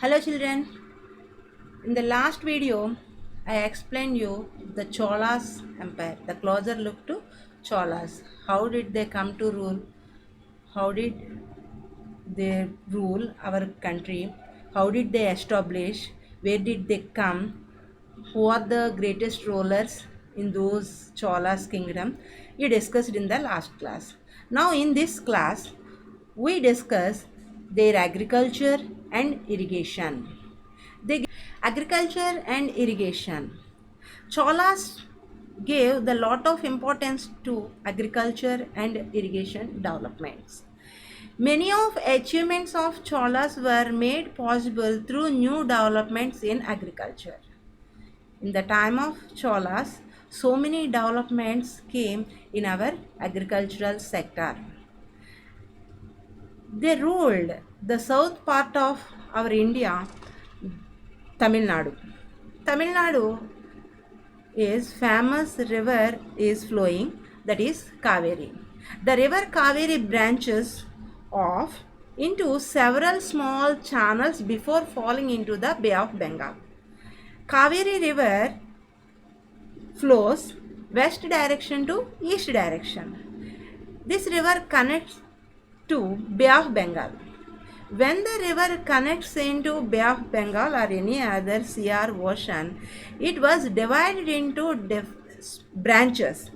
Hello children, in the last video I explained you the Cholas empire, the closer look to Cholas. How did they come to rule? How did they rule our country? How did they establish? Where did they come? Who are the greatest rulers in those Cholas kingdom? We discussed in the last class. Now in this class we discuss their agriculture and irrigation. Agriculture and irrigation. Cholas gave the lot of importance to agriculture and irrigation developments. Many of achievements of Cholas were made possible through new developments in agriculture. In the time of Cholas, so many developments came in our agricultural sector. They ruled the south part of our India, Tamil Nadu. Tamil Nadu is famous river is flowing, that is Kaveri. The river Kaveri branches off into several small channels before falling into the Bay of Bengal. Kaveri river flows west direction to east direction. This river connects to Bay of Bengal. When the river connects into Bay of Bengal or any other sea or ocean, it was divided into branches.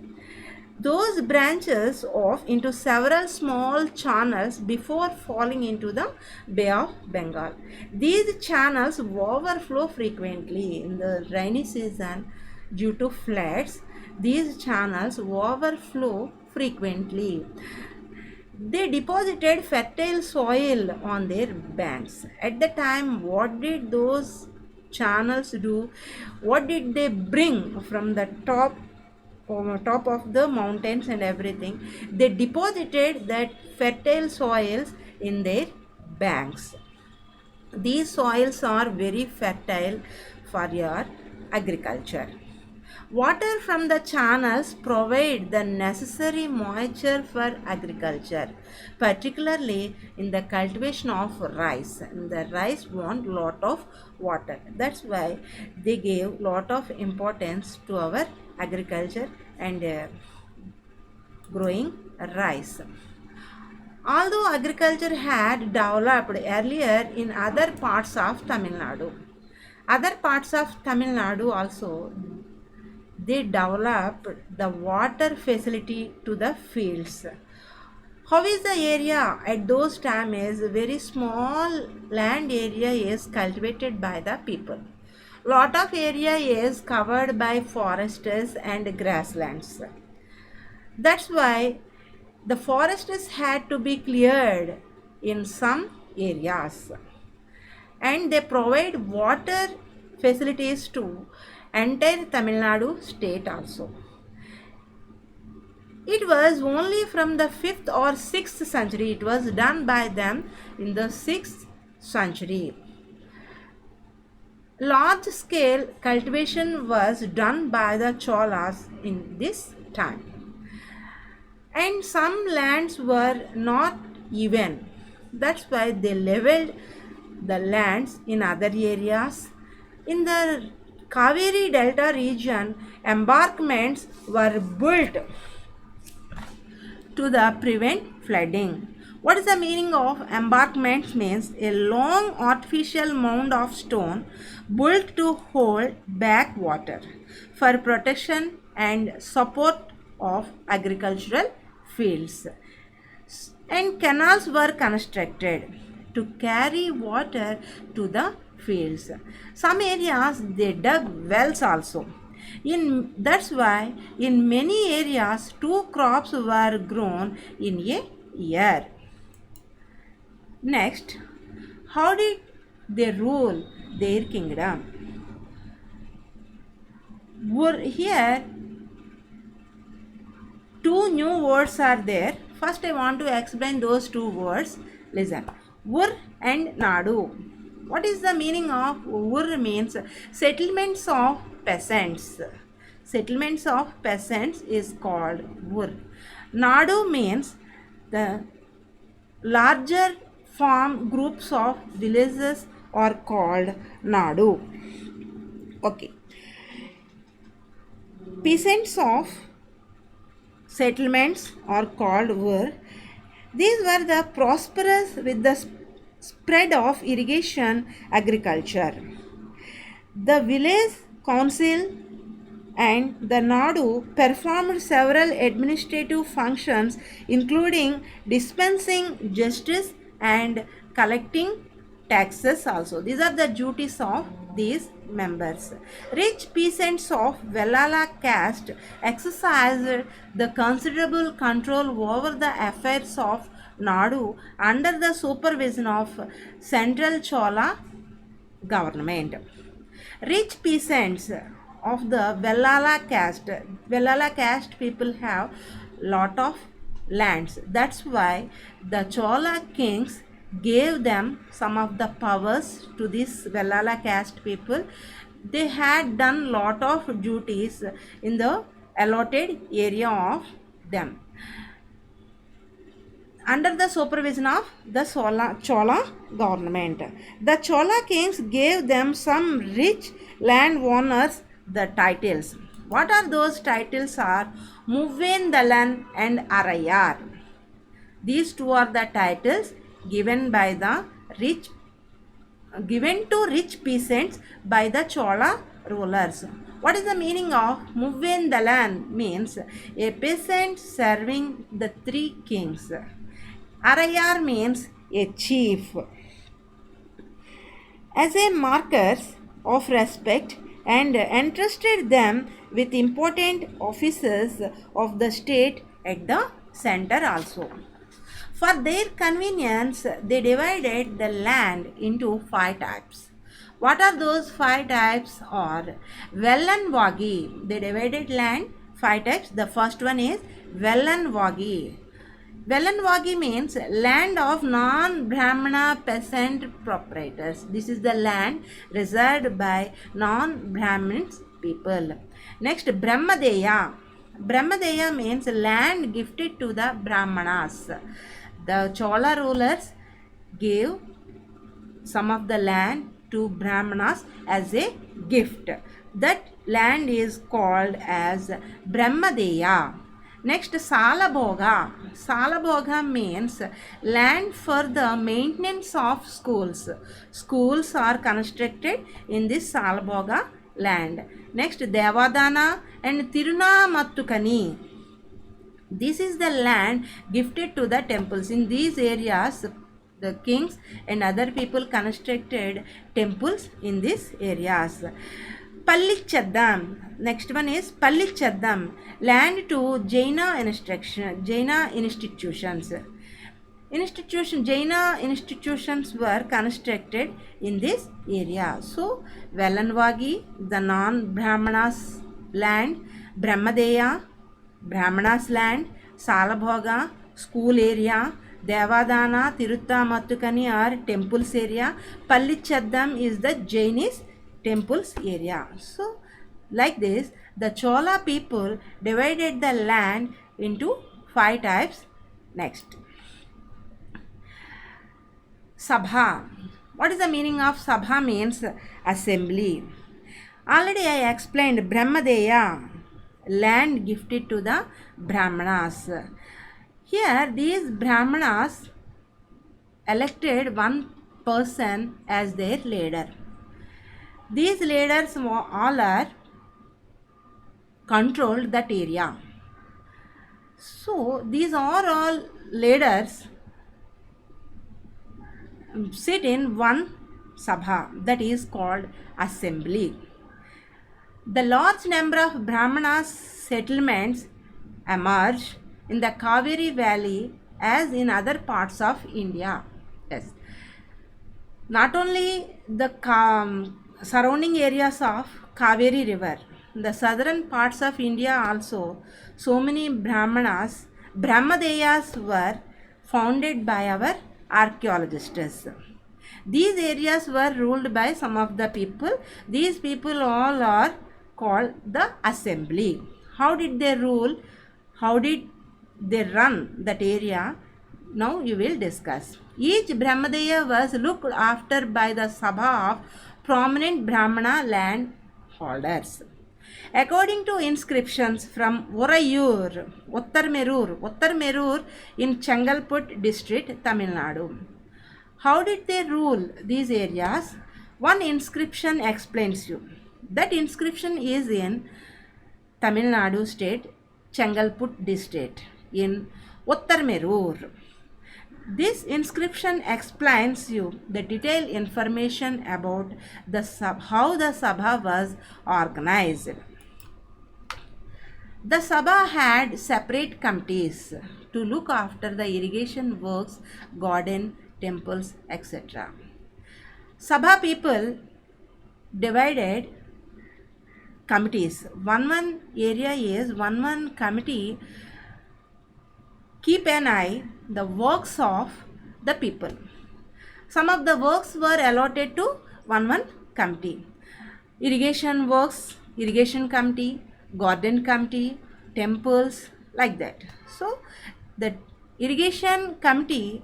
Those branches off into several small channels before falling into the Bay of Bengal. These channels overflow frequently in the rainy season due to floods. These channels overflow frequently. They deposited fertile soil on their banks. At the time, what did those channels do? What did they bring from the top of the mountains and everything? They deposited that fertile soils in their banks. These soils are very fertile for your agriculture. Water from the channels provide the necessary moisture for agriculture, particularly in the cultivation of rice. And the rice want lot of water. That's why they gave lot of importance to our agriculture and growing rice. Although agriculture had developed earlier in other parts of Tamil Nadu, other parts of Tamil Nadu also they developed the water facility to the fields. How is the area at those time is very small land area is cultivated by the people. Lot of area is covered by forests and grasslands. That's why the forests had to be cleared in some areas and they provide water facilities to entire Tamil Nadu state also. It was only from the 5th or 6th century, it was done by them in the 6th century. Large scale cultivation was done by the Cholas in this time. And some lands were not even. That's why they leveled the lands in other areas. In the Kaveri Delta region, embankments were built to the prevent flooding. What is the meaning of embankments? Means a long artificial mound of stone built to hold back water for protection and support of agricultural fields. And canals were constructed to carry water to the fields. Some areas they dug wells also. That's why in many areas two crops were grown in a year. Next, how did they rule their kingdom? Here two new words are there. First I want to explain those two words. Listen. Ur and Nadu. What is the meaning of Ur? Means settlements of peasants. Settlements of peasants is called Ur. Nadu means the larger farm groups of villages are called Nadu. Okay. Peasants of settlements are called were. These were the prosperous with the spread of irrigation agriculture. The village council and the Nadu performed several administrative functions including dispensing justice and collecting taxes also. These are the duties of these members. Rich peasants of Vellala caste exercised the considerable control over the affairs of Nadu under the supervision of Central Chola government. Rich peasants of the Vellala caste people have lot of lands. That's why the Chola kings gave them some of the powers to this Vellala caste people. They had done lot of duties in the allotted area of them under the supervision of the Chola government. The Chola kings gave them some rich landowners the titles. What are those titles? Are Muvendalan and Arayar. These two are the titles given by the given to rich peasants by the Chola rulers. What is the meaning of Muvendalan? Means a peasant serving the three kings. Arayar means a chief. As a markers of respect and entrusted them with important offices of the state at the center also. For their convenience, they divided the land into 5 types. What are those 5 types? Or Vellanvagi. They divided land 5 types. The first one is Vellanvagi. Vellanvagi means land of non-Brahmana peasant proprietors. This is the land reserved by non-Brahmins people. Next, Brahmadeya. Brahmadeya means land gifted to the Brahmanas. The Chola rulers gave some of the land to Brahmanas as a gift. That land is called as Brahmadeya. Next, Salabhoga. Salabhoga means land for the maintenance of schools. Schools are constructed in this Salabhoga land. Next, Devadana and Tirunamattukani. This is the land gifted to the temples. In these areas, the kings and other people constructed temples in these areas. Pallichaddam. Next one is Pallichaddam. Land to Jaina institutions. Jaina institutions were constructed in this area. So, Vellanvagi, the non-Brahmanas land, Brahmadeya, Brahmanas land, Salabhoga, school area, Devadana, Tiruttamattukani are temples area, Pallichaddam is the Jainis temples area. So, like this, the Chola people divided the land into 5 types. Next, Sabha. What is the meaning of Sabha? Means assembly. Already I explained Brahmadeya, land gifted to the Brahmanas. Here these Brahmanas elected one person as their leader. These leaders all are controlled that area. So these are all leaders sit in one sabha, that is called assembly. The large number of Brahmana settlements emerged in the Kaveri Valley as in other parts of India. Yes. Not only the surrounding areas of Kaveri River, the southern parts of India also, so many Brahmanas, Brahmadeyas were founded by our archaeologists. These areas were ruled by some of the people. These people all are called the assembly. How did they rule? How did they run that area? Now you will discuss. Each Brahmadeya was looked after by the Sabha of prominent Brahmana land holders. According to inscriptions from Orayur, Uttar Merur in Changalput district, Tamil Nadu. How did they rule these areas? One inscription explains you. That inscription is in Tamil Nadu state, Changalput district in Uttar Merur. This inscription explains you the detailed information about how the Sabha was organized. The Sabha had separate committees to look after the irrigation works, garden, temples, etc. Sabha people divided committees. One area is one committee keep an eye the works of the people. Some of the works were allotted to one committee. Irrigation works, irrigation committee, garden committee, temples, like that. So the irrigation committee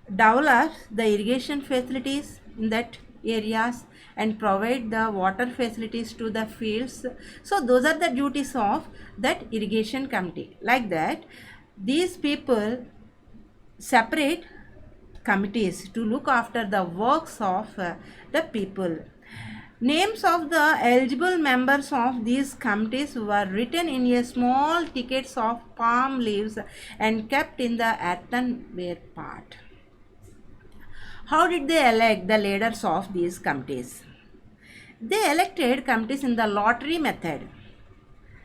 develops the irrigation facilities in that areas and provide the water facilities to the fields. So those are the duties of that irrigation committee. Like that, these people separate committees to look after the works of the people. Names of the eligible members of these committees were written in a small tickets of palm leaves and kept in the earthenware pot. How did they elect the leaders of these committees? They elected committees in the lottery method.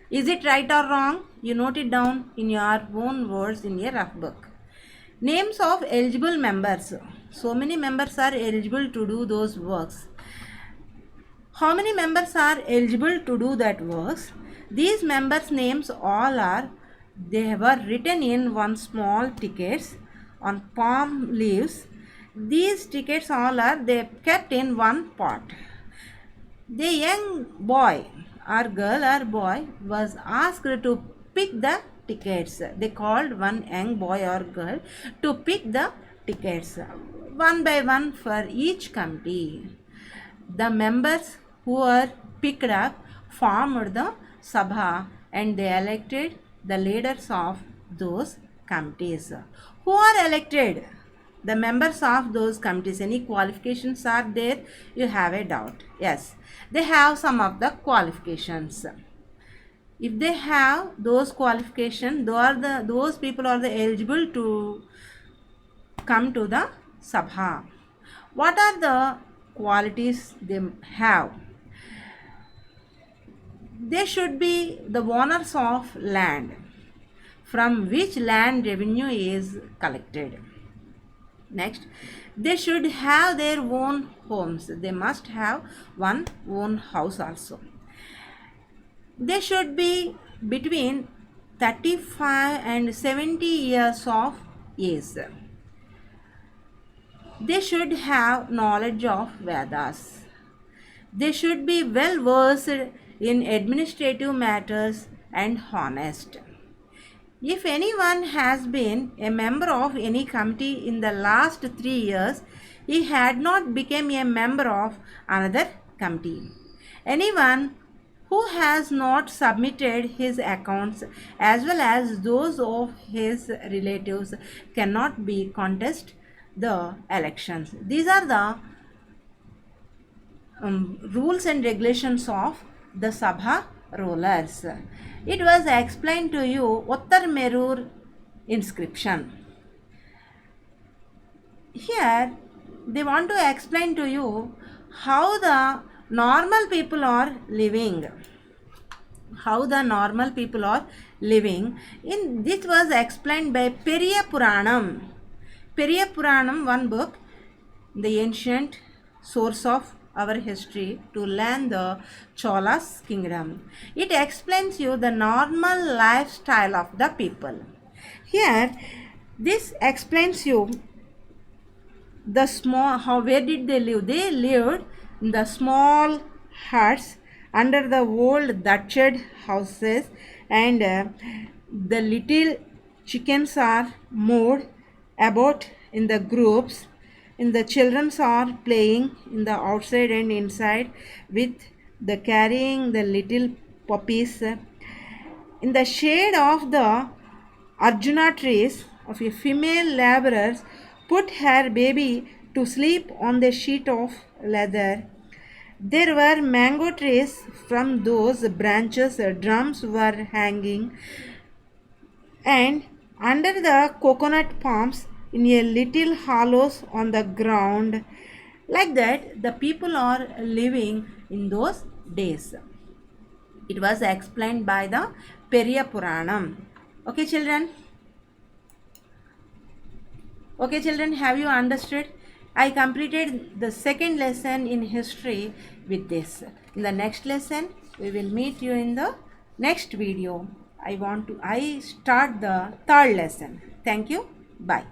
Is it right or wrong? You note it down in your own words in a rough book. Names of eligible members. So many members are eligible to do those works. How many members are eligible to do that works? These members' names all are, they were written in one small tickets on palm leaves. These tickets all are, they kept in one pot. The young boy or girl or boy was asked to pick the tickets. They called one young boy or girl to pick the tickets one by one for each committee. The members who were picked up formed the Sabha and they elected the leaders of those committees. Who are elected? The members of those committees. Any qualifications are there? You have a doubt. Yes, they have some of the qualifications. If they have those qualifications, those people are the eligible to come to the Sabha. What are the qualities they have? They should be the owners of land from which land revenue is collected. Next, they should have their own homes. They must have one own house also. They should be between 35 and 70 years of age. They should have knowledge of Vedas. They should be well versed in administrative matters and honest. If anyone has been a member of any committee in the last 3 years, he had not become a member of another committee. Anyone who has not submitted his accounts as well as those of his relatives cannot be contest the elections. These are the rules and regulations of the Sabha rulers. It was explained to you Uttar Merur inscription. Here they want to explain to you how the normal people are living. How the normal people are living. In this was explained by Periya Puranam. Periya Puranam, one book, the ancient source of our history to learn the Chola's kingdom. It explains you the normal lifestyle of the people. Here, this explains you the small, how, where did they live? They lived in the small huts under the old thatched houses, and the little chickens are moved about in the groups. In the children are playing in the outside and inside with the carrying the little puppies. In the shade of the Arjuna trees of a female laborer put her baby to sleep on the sheet of leather. There were mango trees, from those branches drums were hanging, and under the coconut palms in a little hollows on the ground. Like that, the people are living in those days. It was explained by the Periya Puranam. Okay, children? Okay, children, have you understood? I completed the second lesson in history with this. In the next lesson, we will meet you in the next video. I start the third lesson. Thank you. Bye.